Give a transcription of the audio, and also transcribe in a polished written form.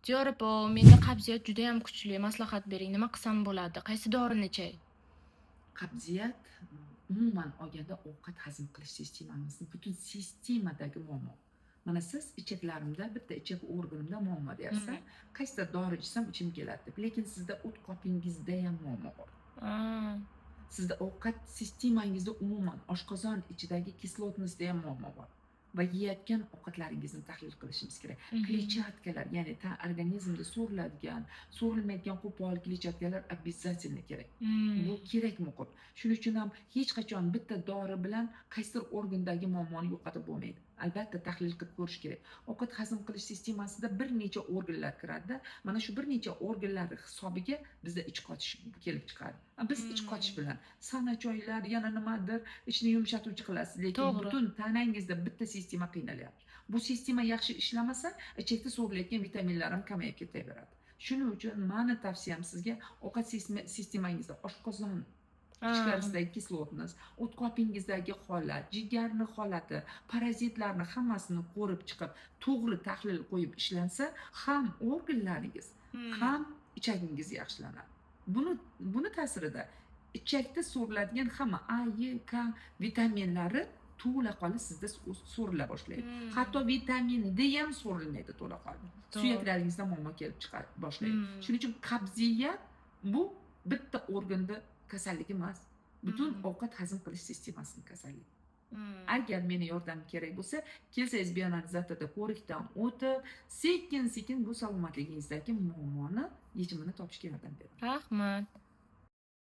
Diyor opa, menda qabziyat juda ham kuchli. Maslahat bering, nima qilsam bo'ladi? Qaysi dorini ichay? Qabziyat umuman olganda ovqat hazm qilish sistemamizning butun sistemadagi muammo. Mana siz ichaklarimda, bitta ichak organimda muammo deyapsiz. Qaysidir dori ichsam ichim keladi deb. Lekin sizda o't qopingizda ham muammo bor. Sizda ovqat sistemangizda umuman oshqozon ichidagi kislotnostda ham muammo bor. Va yeyotgan ovqatlaringizni tahlil qilishimiz kerak. Kletchatkalar, ya'ni organizmda so'riladigan, so'rilmaydigan qo'pol kletchatkalar обязательно kerak. Bu kerak muhim. Shuning uchun ham hech qachon bitta dori bilan qaysidir organdagi muammoni yo'qotib bo'lmaydi. Albatta tahlil qilib ko'rish kerak. Ovqat hazm qilish sistemasida bir necha organlar kiradi. Mana shu bir necha organlar hisobiga bizda ich qotish kelib chiqadi. Biz ich qotish bilan sana choylar, yana nimadir ichni yumshatuvchi qilasiz, lekin butun tanangizda bitta sistema qiynalyapti. Bu sistema yaxshi ishlamasa, ichakda so'rilayotgan vitaminlar ham kamayib ketaveradi. Shuning uchun meni tavsiyam sizga ovqat sistemangizda oshqozon ichkarisidagi kislotnost, o't qopingizdagi holat, jigarni holati, parazitlarni hammasini ko'rib chiqib, to'g'ri tahlil qo'yib ishlansa, ham organlaringiz, ham ichagingiz yaxshilanadi. Buni ta'sirida ichakda so'riladigan hamma A, E, K vitaminlari to'laqonli sizda so'rila boshlaydi. Hatto vitamin D ham so'rilmaydi to'laqonli. Suyaklaringizda muammo kelib chiqadi boshlaydi. Shuning uchun qabziyat bu bitta organda kasallik emas. Butun ovqat hazm qilish sistemasining kasalligi. Agar meni yordamim kerak bo'lsa, kelsangiz bioanalizatorda ko'rikdan o'tib, sekin-sekin bu salomatligingizdagi muammoni yechimini topishga yordam beraman. Rahmat.